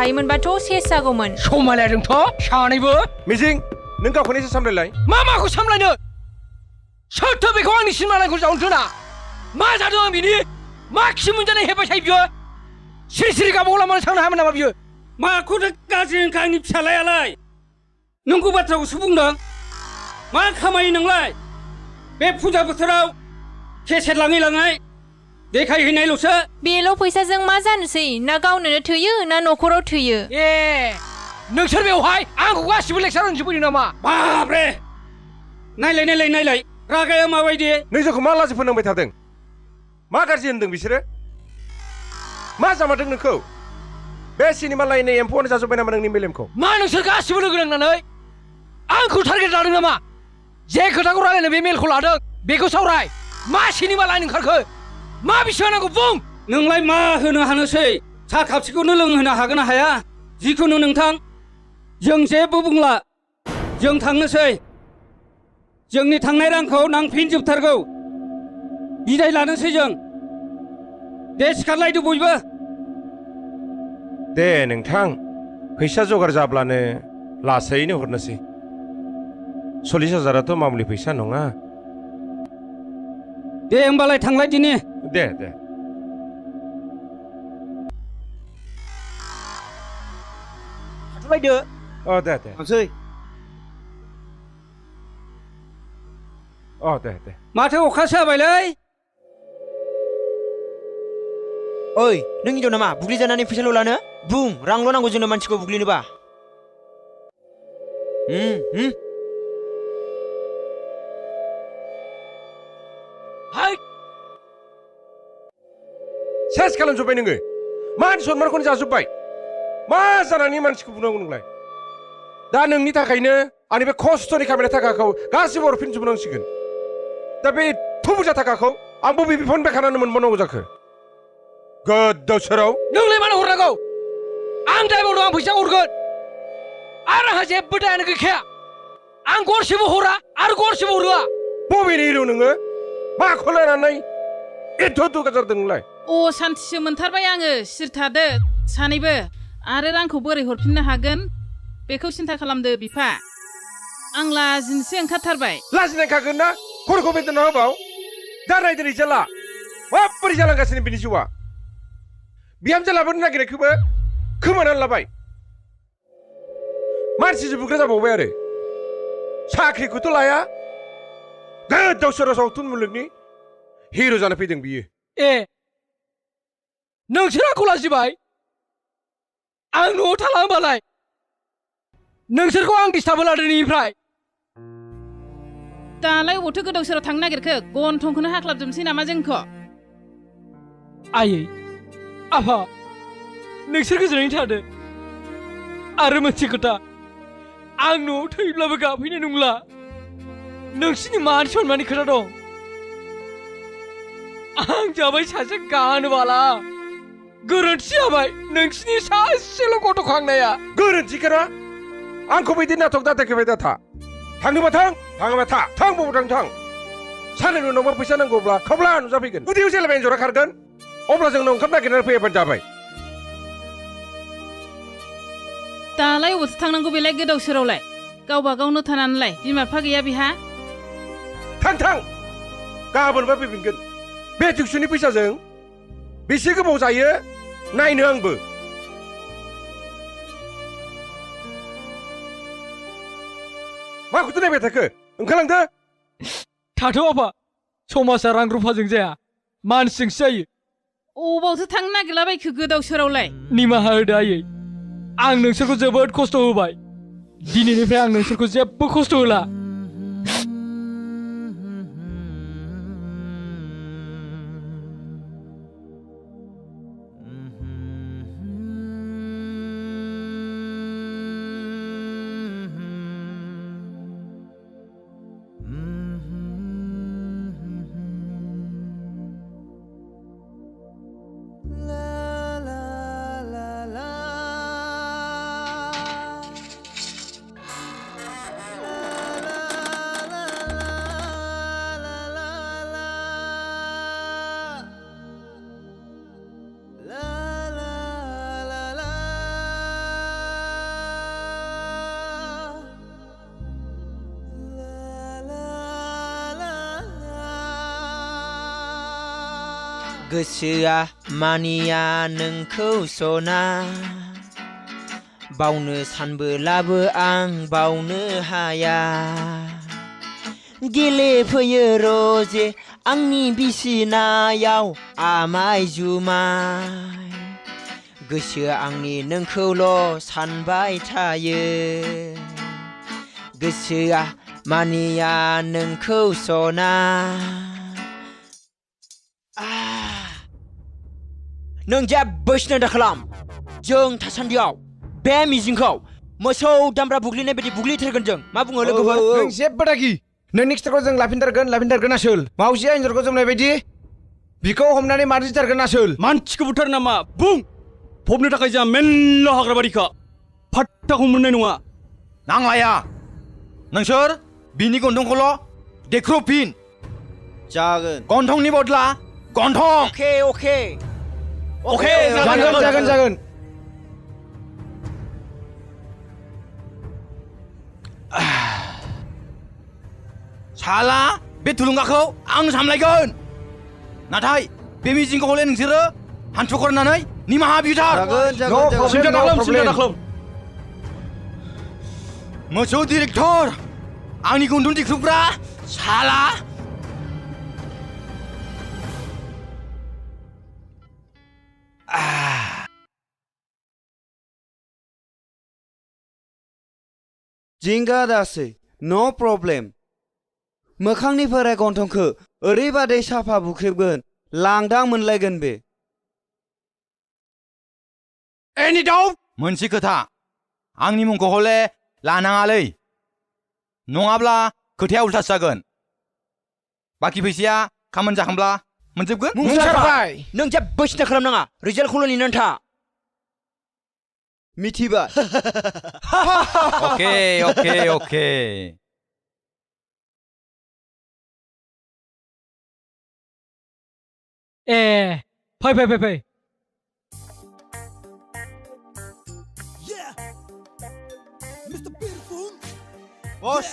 हायोमोनबाथ' सेस जागौमोन समायलायदोंथ' सानैबो मिजिं नों गावखौनो एसे सामलायलाय मा माखौ सामलायनो सोरथो बेखौ आंनि सिनेमा लाइनखौ जावनोथोना मा जादों आं बिनि मा खि मोनजानाय हेब्बाय थायो बियो सिरि सिरि गावबागाव लामानो थांनो हायामोन नामा बियो माखौथो गाज्रि होनखो आंनि फिसालायालाय नंगौ बाथ्राखौसो बुंदों मा खामायो नोंलाय बे फुजा बोथोराव केसेट लाङै लाङै देखायहैनायल'सो बेल' फैसाजों मा जानोसै ना गावनोनो थोयो ना न'खराव थोयो ए नोंसोर बेवहाय आंखौ गासिबो लेक्सार होनजोबफैदों नामा बाब्रे नायलाय रागाया माबायदि नों जोंखौ मा लाजि फोनांबाय थादों मा गाज्रि होनदों बिसोरो मा जामारदों नोंखौ बे सिनेमा लाइननि एम्फौआनो जाजोब्बाय नामा नोंनि मेलेमखौ मा नोंसोर गासिबो लोगो नांनानै आंखौ टारगेट लादों नामा जे खोथाखौ रायलायनो बे मेलखौ लादों बेखौ सावराय मा सिनेमा लाइन ओंखारखो मा बिसय नांगौ बुं नोंलाय मा होनो हानोसै साहा खापसेखौनो लोंहोनो हागोन ना हाया जिखुनु नोंथां जों जेबो बुंला जों थांनोसै जोंनि थांनाय रांखौ नांफिनजोबथारगौ बिदाय लानोसै जों दे सिखारलायदो बयबो दे नोंथां फैसा जगार जाब्लानो लासैनो हरनोसै 40,000आथ' मामुलि फैसा नङा दे होमबालाय थांलाय दिनि दे थाथ'लायदो दे थांसै दे माथो अखासो हाबायलै ओइ नों हिनजाव नामा बुग्लिजानानै फैसाल' लानो बुं रांल' नांगौ जोंनो मानसिखौ बुग्लिनोबा हाय सेस खालामजोब्बाय नोङो मान सनमानखौनो जाजोब्बाय मा जानानै मानसिखौ बुंनांगौ नोंलाय दा नोंनि थाखायनो आंनि बे खस्थ'नि खामायनाय थाखाखौ गासिबो हरफिनजोबनांसिगोन दा बे एथ' बुरजा थाखाखौ आं बबे बिफान बेखारानो मोनबावनांगौ जाखो गोदाव सोराव नोंलाय मानो हरनांगौ आं टाइमाव दं आं फैसा हरगोन आरो आंहा जेबो दायानो गैखाया आं गरसेबो हरा आरो गरसेबो हरोआ बबेनि हिरौ नोङो माखौ लानानै एथ' दुगा जादों नोंलाय अ सान्थिसो मोनथारबाय आङो सिरि थादो सानैबो आरो रांखौ बोरै हरफिननो हागोन बेखौ सिन्था खालामदो बिफा आं लाजिनोसो ओंखारथारबाय लाजिनायखागोन ना खर'खौ बेदना होबाव दा नायदो रिजाल्टआ माबोरै जालांगासिनो बिनि जिउआ बिहामजो लाबोनो नागिरनायखौबो खोमानानै लाबाय मानसिजों बुग्रा जाबावबाय आरो साख्रिखौथ' लाया गोदाव सोराव सावथुन मुलुगनि हिर' जानो फैदों बियो ए नोंसोर आंखौ लाजिबाय आं न'आव थाला होमबालाय नोंसोरखौ आं दिस्टार्ब लादों नोंनिफ्राय दालाय अबावथो गोदाव सोराव थांनो नागिरखो गन्थंखौनो हाख्लाबजोबनोसै नामा जोंखौ आयै आफा नोंसोर गोजोनैनो थादो आरो मोनसे खोथा आं न'आव थैब्लाबो गाबहैनाय नंला नोंसिनि मान सनमाननि खोथा दं आं जाबाय सासे गानबाला गोरोन्थि जाबाय नोंसिनि सासेल' गथ' खांनाया गोरोन्थिखा आंखौ बिदि नाटक दाथायखोबाय दाथा थांनोबा थाङोबा थां बबाव थां सानैनि उनावबो फैसा नांगौब्ला खब्ला नुजाफैगोन उदैयाव जेला एन्जरा खारगोन अब्ला जोंनो ओंखाम नागिरनानै फैयाबानो जाबाय दालाय अबावथो थांनांगौ बेलाय गोदाव सोरावलाय गावबा गावनो थानानैलाय बिमा बिफा गैया बिहा थां गाबोनबा फैफिनगोन बे टिउसननि फैसाजों बेसे गोबाव जायो नायनो आंबो माखौथो नायबाय थाखो ओंखारलांदो थाथ' आफा समाजा रां रुफाजों जाया मानसिजोंसो जायो अबावथो थांनो नागिरलाबायखो गोदाव सोरावलाय निमाहा होदो आयै आं नोंसोरखौ जोबोद खस्थ' होबाय दिनैनिफ्राय आं नोंसोरखौ जेबो खस्थ' होला गोसोआ मानिया नोंखौ सना बावनो सानबोलाबो आं बावनो हाया गेलेफैयो रोजे आंनि बिसिनायाव आमाय जुमाय गोसोआ आंनि नोंखौल' सानबाय थायो गोसोआ मानिया नोंखौ सना नों जेबो सिन्था दाखालाम जों थासान्दियाव बे मिजिंखौ मोसौ दामब्रा बुग्लिनाय बायदि बुग्लिथारगोन जों मा बुङो लोगोफोर नों जेबो दागि नोंनि खिथाखौ जों लाफिनथारगोन आसोल मावजिया एन्जरखौ जोमनाय बायदि बिखौ हमनानै मारजिथारगोन आसोल मानसिखौ बुथार नामा बुं फबनो थाखाय जोंहा मेल्ला हाग्रा बारिखा फात्ताखौ मोननाय नङा नांलाया नोंसोर बिनि गन्थंखौल' देख्रुबफिन जागोन गन्थंनि बदला गन्थं अके जागोन साला बे थुलुंगाखौ आं सामलायगोन नाथाय बे मिजिंखौ हले नोंसोरो हान्थु खरनानै निमाहा बिथार सिन्था दाखालाम मोसौ डिरेक्टर आंनि गन्थं दिख्रुबग्रा साला जिंगा दासै नो प्रब्लेम मोखांनिफ्राय गन्थंखौ ओरैबादै साफा बुख्रेबगोन लांदां मोनलायगोन बे एनि डाउट मोनसे खोथा आंनि मुंखौ हले लानाङालै नङाब्ला खोथाया उल्थासो जागोन बाखि फैसाया खामानि जाखांब्ला मोनजोबगोन मुंसारबाय नों जेबो सिन्था खालामनाङा रिजाल्टखौल' नेनानै था मिथिबाय अके ए फै बस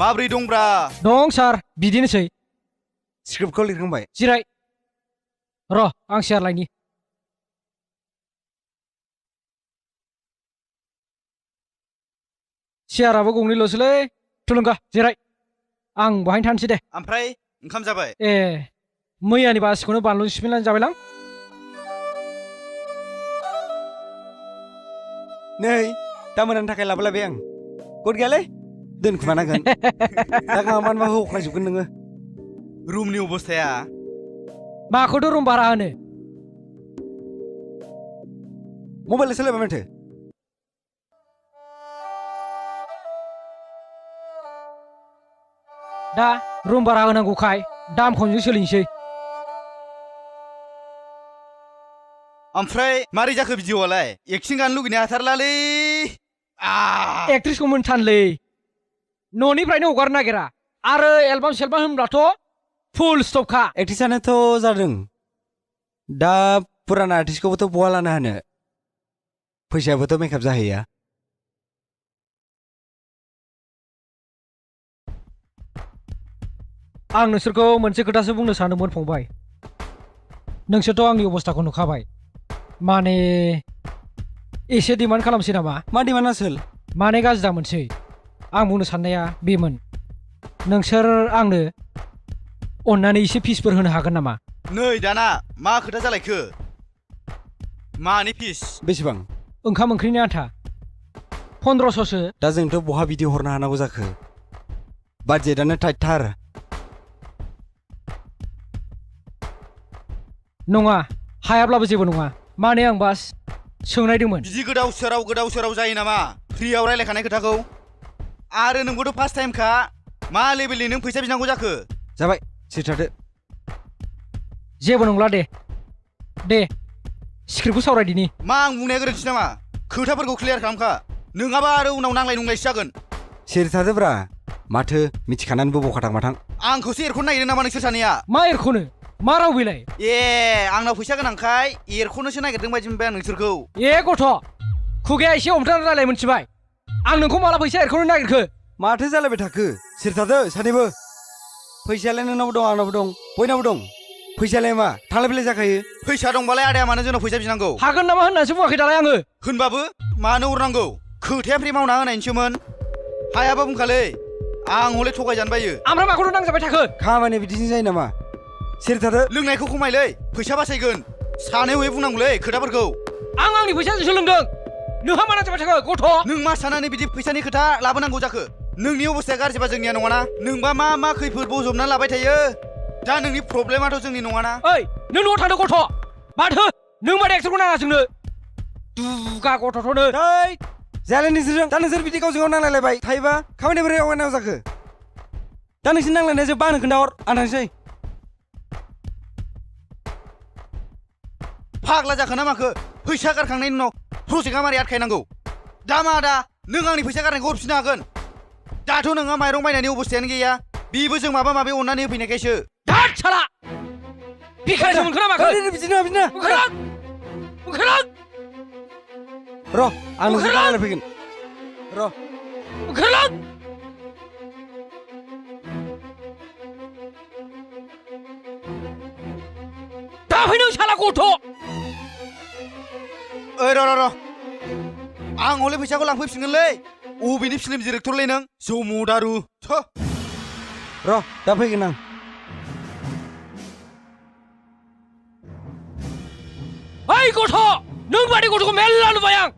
माब्रै दंब्रा दं सार बिदिनोसै स्क्रिप्टखौ लिरखांबाय जिराय र' आं सियार लायनि सियाराबो गंनैल'सोलै थुलुंगा जिराय आं बहायनो थानोसै दे ओमफ्राय ओंखाम जाबाय ए मैयानि बासिखौनो बानलु सिफ्लेनानै जाबायलां नै दा मोनानि थाखाय लाबोलायबाय आं गद गैयालै दोनखुमानांगोन दा गाबोनबा होख्रांजोबगोन नोङो रुमनि अबस्थाया माखौथ' रुम भारा होनो मबाइल सोलायबाय माथो दा रुम भारा होनांगौखाय दाम खमजों सोलिनोसै ओमफ्राय मारै जाखो भिडिअ'आलाय एक्टिं गानो लुगैनो हाथारलालै एक्ट्रिसखौ मोनथानलै न'निफ्रायनो हगारनो नागिरा आरो एलबाम होनब्लाथ' फुल स्टपखा एक्ट्रिसानोथ' जादों दा पुराना आर्टिस्टखौबोथ' बहा लानो हानो फैसायाबोथ' मेकआप जाहैया आं नोंसोरखौ मोनसे खोथासो बुंनो सानदोंमोन फंबाय नोंसोरथ' आंनि अबस्थाखौ नुखाबाय माने एसे डिमान्ड खालामसै नामा मा डिमान्ड आसोल माने गाज्रि दा मोनसै आं बुंनो साननाया बेमोन नोंसोर आंनो अननानै एसे फिसफोर होनो हागोन नामा नै दाना मा खोथा जालायखो मानि फिस बेसेबां ओंखाम ओंख्रिनि आन्था 1500सो दा जोंथ' बहा बिदि हरनो हानांगौ जाखो बाजेटआनो टाइटथार नङा हायाब्लाबो जेबो नङा माने आं बास सोंनायदोंमोन बिदि गोदाव सोराव जायो नामा फ्रियाव रायलायखानाय खोथाखौ आरो नोंबोथ' फार्स्ट टाइमखा मा लेभेलनि नों फैसा बिनांगौ जाखो जाबाय सिथारदो जेबो नंला दे स्क्रिप्टखौ सावरायदिनि मा आं बुंनाया गोरोन्थि नामा खोथाफोरखौ क्लियार खालामखा नोङाबा आरो उनाव नांलाय नुंलायसो जागोन सिरि थादोब्रा माथो मिथिखानानैबो बखाथां माथां आंखौसो एरख'नो नागिरदों नामा नोंसोर सानैया मा एरख'नो मा राव बेलाय ए आंनाव फैसा गोनांखाय एरख'नोसो नागिरदों बायदि मोनबाय आं नोंसोरखौ ए गथ' खुगाया एसे हमथानानै रायलाय मोनथिबाय आं नोंखौ माला फैसा एरख'नो नागिरखो माथो जालायबाय थाखो सिरि थादो सानैबो फैसायालाय नोंनावबो दं आंनावबो दं बयनावबो दं फैसायालाय मा थांलाय फैलाय जाखायो फैसा दंबालाय आदाया मानो जोंनाव फैसा बिनांगौ हागोन नामा होननासो बुङाखै दालाय आङो होनबाबो मानो हरनांगौ खोथाया फ्रि मावना होनायनिसोमोन हायाबा बुंखालै आं हले थगायजानो बायो ओमफ्राय माखौथ' नांजाबाय थाखो खामानिया बिदिसो जायो नामा सिरि थादो लोंनायखौ खमायलै फैसा बासायगोन सानै हयै बुंनांगौलै खोथाफोरखौ आं आंनि फैसाजोंसो लोंदों नोंहा मा नांजाबाय थाखो गथ' नों मा सानानै बिदि फैसानि खोथा लाबोनांगौ जाखो नोंनि अबस्थाया गाज्रिबा जोंनिया नङाना नोंबा मा खैफोद बजबनानै लाबाय थायो दा नोंनि प्रब्लेमाथ' जोंनि नङाना ओइ नों न'आव थांदो गथ' माथो नों माथो एक्सरखौ नाङा जोंनो दुगा गथ'थ'नो जायालै नोंसोरजों दा नोंसोर बिदि गावजों गाव नांलायलायबाय थायोबा खामानिया बोरै आवगायनांगौ जाखो दा नोंसोर नांलायनाया जोब्बा आंनो खोन्थाहर आं थांसै फाग्ला जाखो ना माखो फैसा गारखांनायनि उनाव प्रजेक्टआ मारै आटखायनांगौ दा मा दा नों आंनि फैसा गारनायखौ हरफिननो हागोन दाथ' नोंहा माइरं बायनायनि अबस्थायानो गैया बेबो जों माबा माबि अननानै होफैनायखायसो दाद साला भिखारिसो मोनखो ना माखो बिदिनो ओंखारलां र' आं नोंसोर रायज्लायफैगोन र' ओंखारलां दा फै नों साला गथ' ओइ र' आं हले फैसाखौ लांफैफिनगोनलै अबेनि फिल्म डिरेक्टरलै नों जमु दारु र' दा फैगोन आं ओइ गथ' नों बादि गथ'खौ मेल्ला नुबाय आं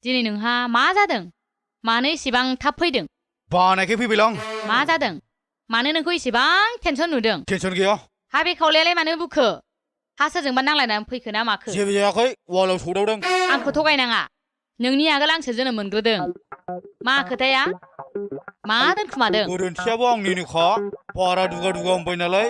दिनै नोंहा मा जादों मानो इसेबां थाब फैदों बानायखाय फैबायलां मा जादों मानो नोंखौ इसेबां टेनसन नुदों टेनसन गैया हा बे खावलायालाय मानो बुखो हा सोरजोंबा नांलायनानै फैखो ना माखो जेबो जायाखै वालाव सौदावदों आंखौ थगायनाङा नोंनि आगोल आंसो जोनोम मोनग्रोदों मा खोथाया मा दोनखुमादों गोरोन्थियाबो आंनिनोखा बारा दुगा होनबाय नालाय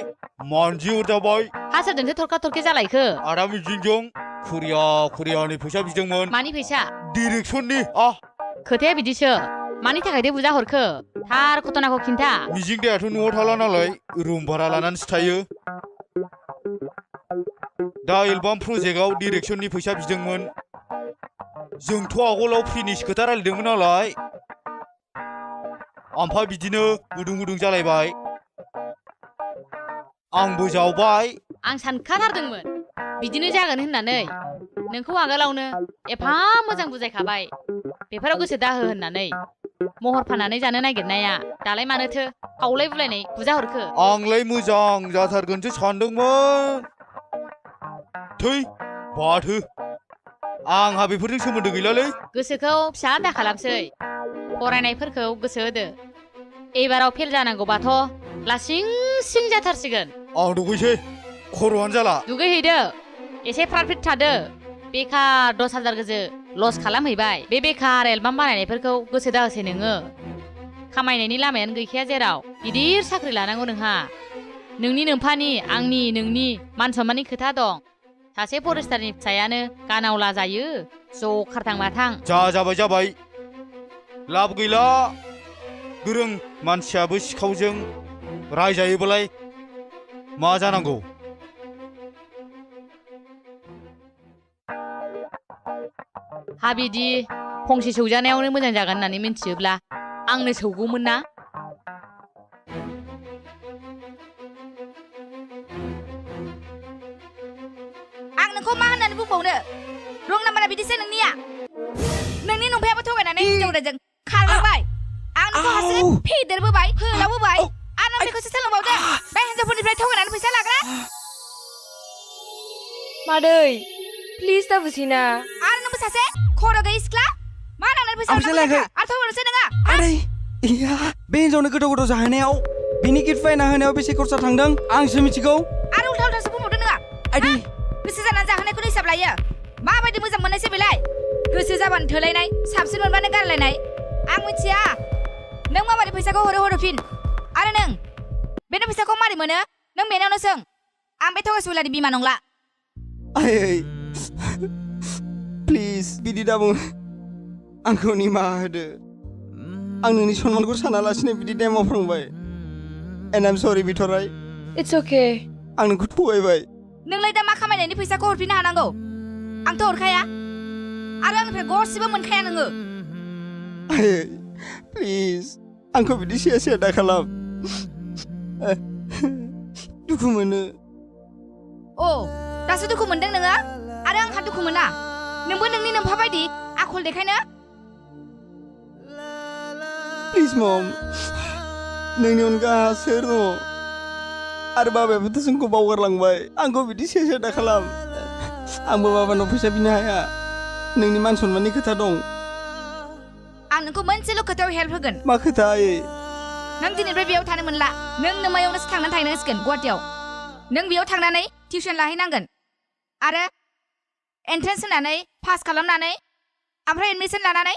मानजि हरजाबाय हा सोरजोंसो थरखा थरखि जालायखो आदा मिजिंजों खुरियानि फैसा बिदोंमोन मानि फैसा डिरेक्सननि खोथाया बिदिसो मानि थाखाय बुजा हरखो थार घटनाखौ खिन्था मिजिं दायाथ' न'आव थाला नालाय रुम भारा लानानैसो थायो दा एलबाम प्रजेक्टआव डिरेक्सननि फैसा बिदोंमोन जोंथ' आगोलाव फिनिश खोथा रायलायदोंमोन नालाय ओमफ्राय बिदिनो गुदुं जालायबाय आंबो जावबाय आं सानखाथारदोंमोन बिदिनो जागोन होननानै नोंखौ आगोलावनो एफा मोजां बुजायखाबाय बेफोराव गोसो दाहो होननानै महर फाननानै जानो नागिरनाया दालाय मानोथो खावलाय बुलायनाय बुजा हरखो आंलाय मोजां जाथारगोनसो सानदोंमोन थै बाथो आंहा बेफोरजों सोमोन्दो गैलालै गोसोखौ फिसा दा खालामसै फरायनायफोरखौ गोसो होदो एबाराव फेल जानांगौबाथ' लासिं सिं जाथारसिगोन आं दुगैसै खर'आनो जाला दुगैहैदो एसे फ्रात फ्रिट थादो बेखार 10,000 गोजो लस खालामहैबाय बे बेखार एलबाम बानायनायफोरखौ गोसो दाहोसै नोङो खामायनायनि लामायानो गैखाया जेराव गिदिर साख्रि लानांगौ नोंहा नोंनि नोम्फानि आंनि नोंनि मान सन्माननि खोथा दं सासे फरेस्टारनि फिसायानो गानावला जायो ज' खारथां माथां जाबाय लाब गैला गोरों मानसियाबो सिखावजों रायजायोबालाय मा जानांगौ हा बिदि फंसे सौजानायावनो मोजां जागोन होननानै मिन्थियोब्ला आंनो सौगौमोन ना आं नोंखौ मा होननानै बुंबावनो रं नाम्बारा बिदिसो नोंनिया नोंनि नंफायाबो थगायनानै हिनजावजों खारलांबाय आं नोंखौ हारसिङै फेदेरबोबाय फोलावबोबाय आरो नों बेखौसो सोलोंबावदों बे हिनजावफोरनिफ्राय थगायनानै फैसा लाग्रा मादै प्लिज दा बुजिना आरो नोंबो सासे खर' गैयै सिख्ला मा लांनानै फैसा हरनांगौ आरो थगायनोसै नोङो आदै इया बे हिनजावनो गोथाव जाहोनायाव बिनि गिफ्ट बायना होनायाव बेसे खरसा थांदों आंसो मिथिगौ आरो उल्था बुंबावदों नोङो आदै गोसो जानानै जाहोनायखौनो हिसाब लायो माबायदि मोजां मोननायसै बेलाय गोसो जाबानो थोलायनाय साबसिन मोनबानो गारलायनाय आं मिथिया नों माबायदि फैसाखौ हरो फिन आरो नों बेनो फैसाखौ मारै मोनो नों बेनावनो सों आं बे थगायसुलानि बिमा नंला आयै प्लिज बिदि दाबुं आंखौ निमाहा होदो आं नोंनि सन्मानखौ सानालासिनो बिदि दाय मावफ्रांबाय एन्ड आइम सरि बिथराय It's okay. आं नोंखौ थगायबाय नोंलाय दा मा खामायनायनि फैसाखौ हरफिननो हानांगौ आंथ' हरखाया आरो आंनिफ्राय गरसेबो मोनखाया नोङो आयै प्लिज आंखौ बिदि सिया दा खालाम दुखु मोनो अ दासो दुखु मोनदों नोङो आरो आंहा दुखु मोना नोंबो नोंनि नोमफा बायदि आखल देखायनो प्लिज मम नोंनि अनगा सोर दङ आरो बाबायाबोथ' जोंखौ बावगारलांबाय आंखौ बिदि सिया दा खालाम आंबो बाबानाव फैसा बिनो हाया नोंनि मान सन्माननि खोथा दं आं नोंखौ मोनसेल' खोथायाव हेल्प होगोन मा खोथा आयै नों दिनैनिफ्राय बेयाव थानो मोनला नों नोमायावनोसो थांनानै थाहैनांसिगोन गुवाहाटियाव नों बेयाव थांनानै टिउसन लाहैनांगोन आरो एन्ट्रेन्स होनानै पास खालामनानै ओमफ्राय एडमिसन लानानै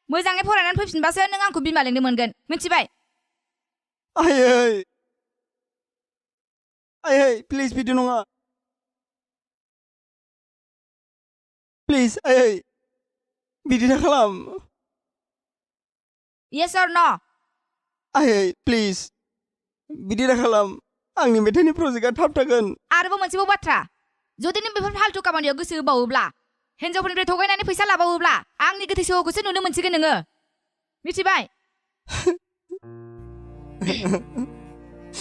मोजाङै फरायनानै फैफिनबासो नों आंखौ बिमा लेंनो मोनगोन मिथिबाय आयै प्लिज बिदि नङा प्लिज आयै बिदि दा खालाम येस अर न आयै प्लिज बिदि दा खालाम आंनि मेथाइनि प्रजेक्टआ थाब थागोन आरोबाव मोनसेबाव बाथ्रा जुदि नों बेफोर फाल्थु खामानियाव गोसो होबावोब्ला हिन्जावफोरनिफ्राय थगायनानै फैसा लाबावोब्ला आंनि गोथै सह'खौसो नुनो मोनसिगोन नोङो मिथिबाय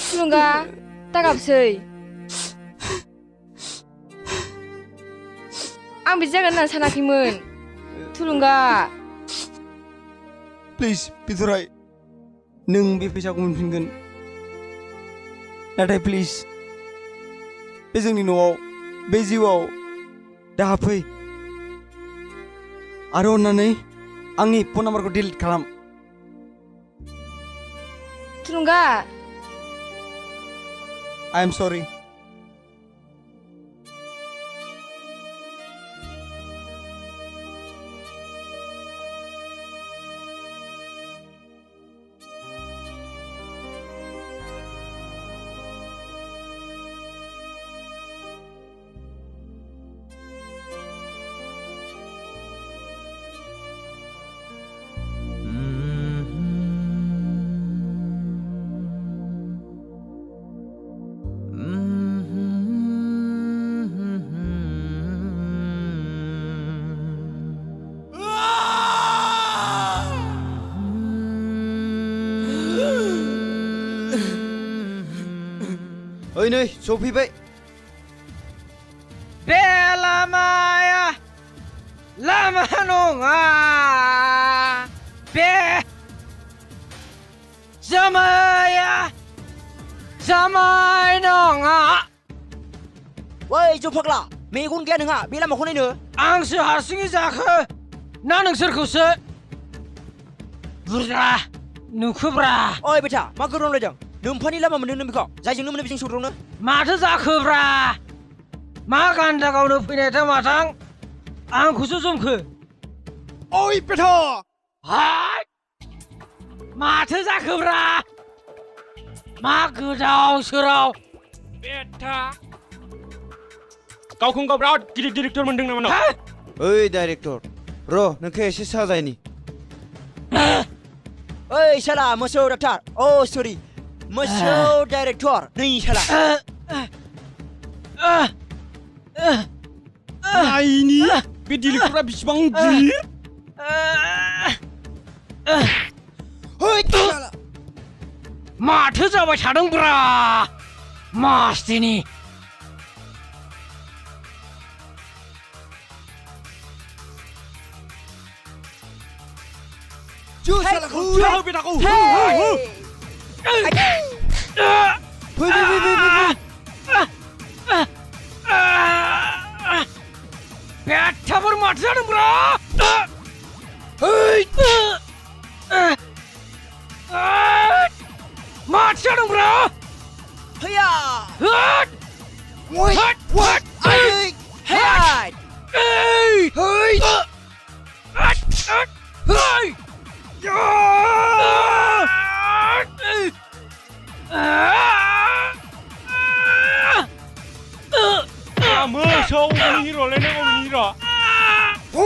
थुलुंगा दागाबसै आं बिदि जागोन होनना सानाखैमोन थुलुंगा प्लिज बिथराय नों बे फैसाखौ मोनफिनगोन नाथाय प्लिज बे जोंनि न'आव बे जिउआव दाहा फै आरो अन्नानै आंनि फन नाम्बारखौ डिलिट खालाम थुलुंगा I am sorry. ओइ नै सफैबाय बे लामाया लामा नङा बे जामाया जामाय नङा ओइ जौ फाग्ला मेगन गैया नोंहा बे लामाखौ नायनो आंसो हारसिङै जाखो ना नोंसोरखौसो बुरजा नुखोब्रा ओइ बेटा मा गोरोंलायदों नोम्फानि लामा मोनदों नों बेखौ जायजोंनो मोनो बेजों सौदावनो माथो जाखोब्रा मा गान्दा गावनो फैनायथां माथां आंखौसो जमखो ओइ बेटा हाय माथो जाखोब्रा मा गोदाव सोराव बेटा गावखौनो गाव बिराद गिदिर डिरेक्टर मोनदों नामा नों ओइ डाइरेक्टर र' नोंखौ एसे साजायनि ओइ साला मोसौ डाक्टार अ सरि मोसौ डाइरेक्टर नै साला नायनि बे डिरेक्टरा बिसिबां गिदिर माथो जाबाय थादोंब्रा मास्तिनि Jauh bedaku. Betabur mati ada bro. Hei, mati ada bro. Heya. What? Hey. Hey. Hey. Hey.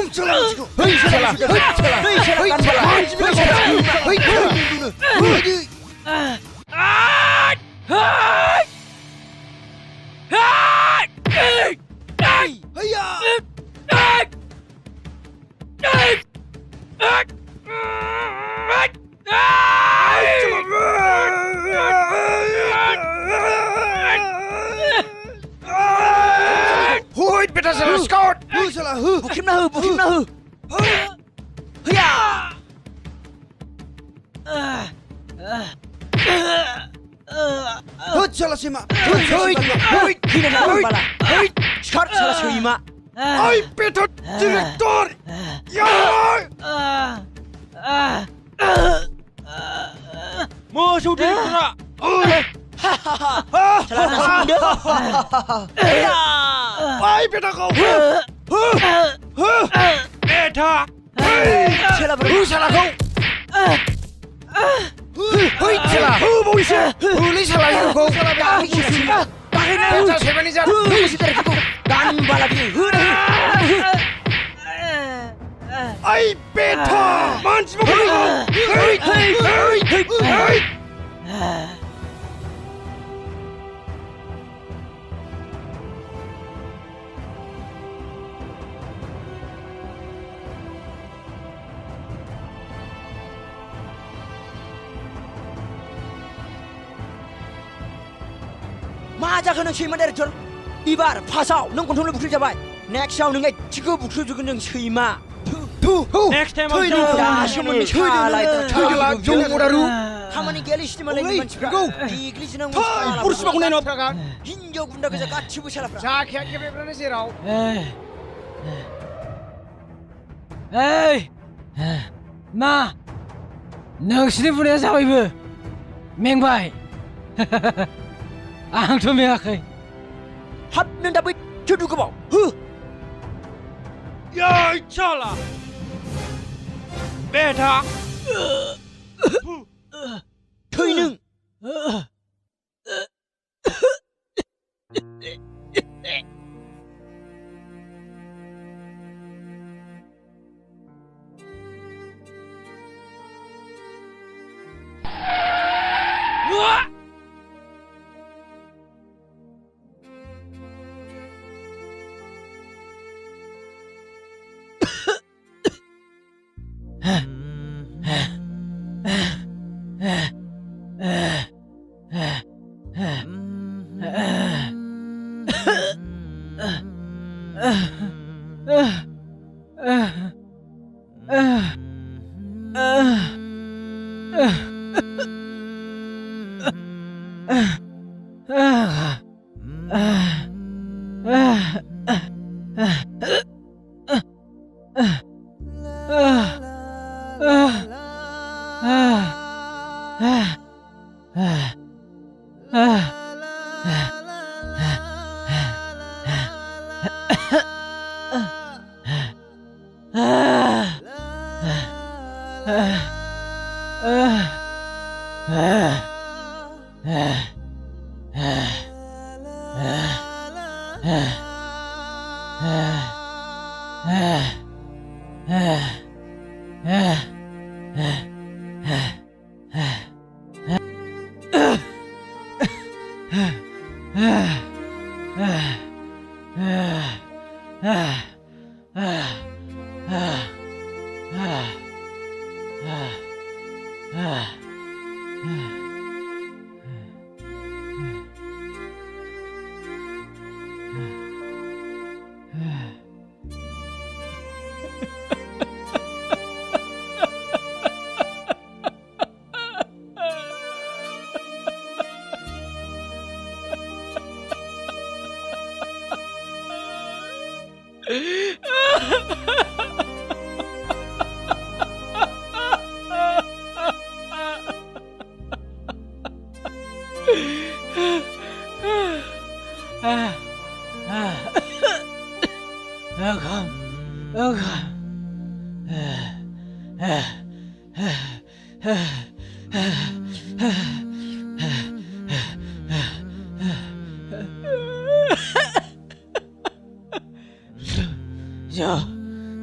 훔쳐라 지금 훔쳐라 Hoi, beta salah scout. salah Bukim na hu. Hiya. salah sima Hoi. Kina na bala. Hoi. Skar salah suima. Ai, beta direktor. Ya. Masuk direktur. Salah nasi Hiya. Ai, beta kau. Beta. Salah bro. Salah kau. Hoi, salah. Polisi. Polisi salah kau. Bakina beta sebani jan. Polisi terkatu. Dan bala bi. Ai, beta. Manci mau kau. Hoi. मा जाखो नों सैमा director एबार फार्स्टआव नों खनथामल' बुख्रि जाबाय नेक्स्टआव नों एसेखौ बुख्रिजोबगोन नों सैमा Next time दासो मोननै सालाय जंगरारु खामानि गैयालासिनो मालायनि मानसिफ्रा देग्लिजों पुरुषमाखौ नायनाव हिनजाव गुन्दा गोजा गासिबो सालाफ्रा जाखाया गेबेब्रानो जेराव मा नोंसिनि बुंनाया जाबायबो मेंबाय आंथ' मेङाखै हाब नों दा बै जुदु गोबाव हो याय साला बेटा थै नों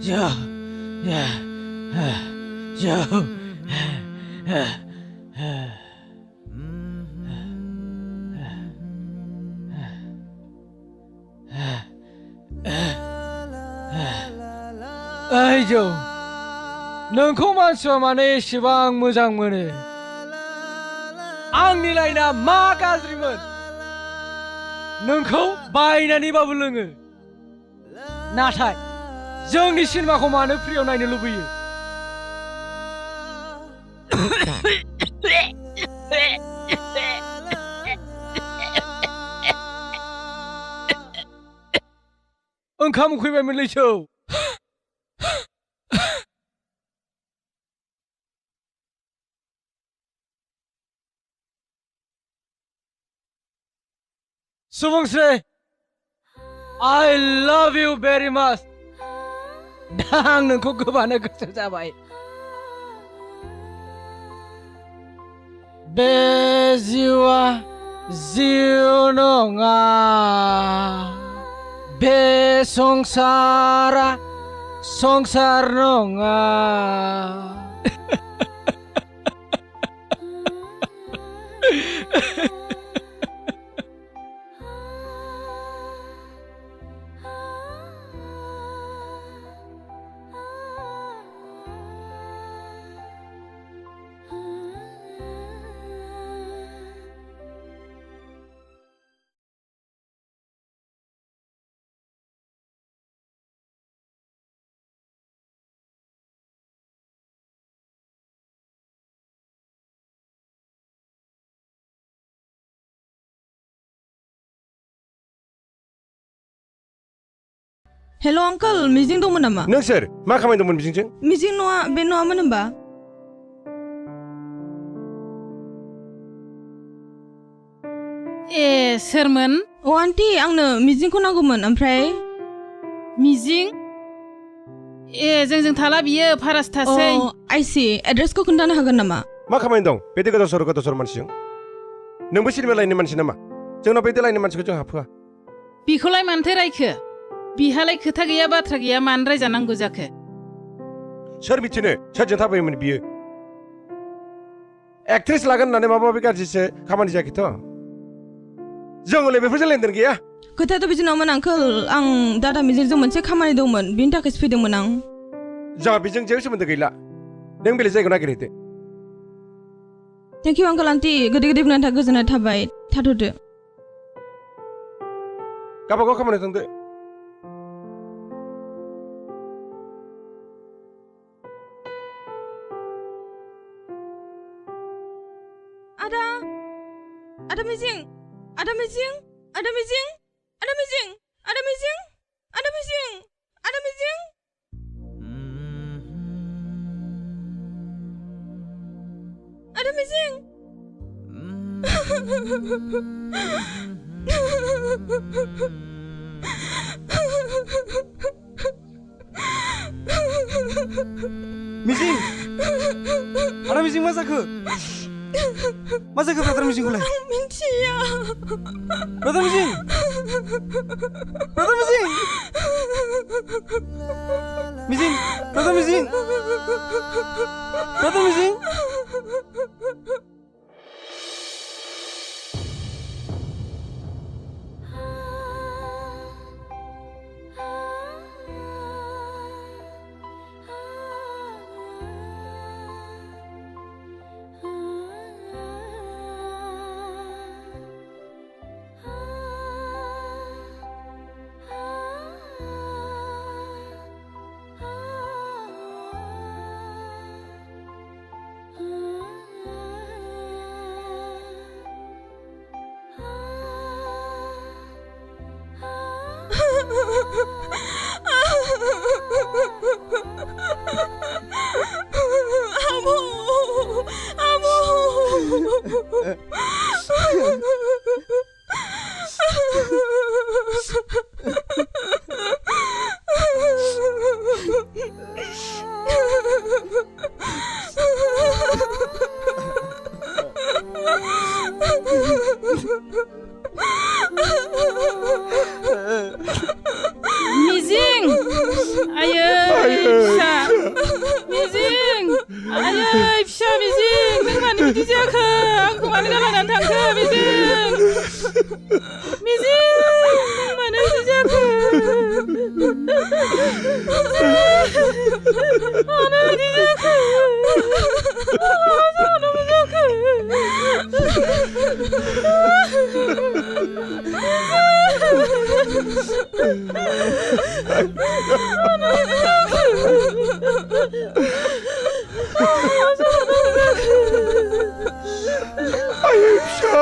ओइ जौ नोंखौ मानसिया मानो एसेबां मोजां मोनो आंनि लाइना मा गाज्रिमोन नोंखौ बायनानैबाबो लोङो नाथाय जोंनि सिनेमाखौ मानो फ्रियाव नायनो लुबैयो ओंखाम उखैबायमोनलै जौ सुबुंस्रि I love you very much दा आं नोंखौ गोबानो गोसो जाबाय बे जिउआ जिउ नङा बे संसारा संसार नङा हेल' आंकोल मिजिं दंमोन नामा नों सोर मा खामानि दंमोन बिजोंजों मिजिं नङा बे नङामोन होनबा ए सोरमोन अ आन्टी आंनो मिजिंखौ नांगौमोन ओमफ्राय मिजिं ए जोंजों थाला बियो फारासथासै आइसि एड्रेसखौ खोन्थानो हागोन नामा मा खामानि दं बे गोदाव सोर मानसिजों नोंबो सिनेमा लाइननि मानसि नामा जोंनाव बे लाइननि मानसिखौ जों हाबहोआ बिखौलाय मानोथो रायखो बिहालाय खोथा गैया बाथ्रा गैया मानो रायजानांगौ जाखो सोर मिथिनो सोरजों थाबायोमोन बियो एक्ट्रेस लागोन होननानै माबा माबि गाज्रिसो खामानि जायाखैथ' जों हले बेफोरजों लेनदेन गैया खोथायाथ' बिदि नङामोन आंकोल आं दादा मिजिंजों मोनसे खामानि दंमोन बिनि थाखायसो फैदोंमोन आं जोंहा बेजों जेबो सोमोन्दो गैला नों बेलेग जायगायाव नागिरहैदो थेंक इउ आंकोल आन्टी गोदै गोदै बुंनायनि थाखाय गोजोननाय थाबाय थाथ'दो गावबागाव खामानियाव थांदो Ada Mijing, Ada Mijing, Ada Mijing, Ada Mijing, Ada Mijing, Ada Mijing, Ada Mijing. Ada Mijing. Mijing, ada Mijing masa ke? Masa ke brother Mijing kulai? Mincia. Brother Mijing. Brother Mijing. Mijing, brother Mijing. Brother Mijing. फिसा मिजिं आयै फिसा मिजिं नों मानो बिदि जाखो आंखौ मानो गालांनानै थांखो मिजिं मिजिं नों मानो बिदि जाखो मानो बिदि जाखो मानो जाखो आयै फिसा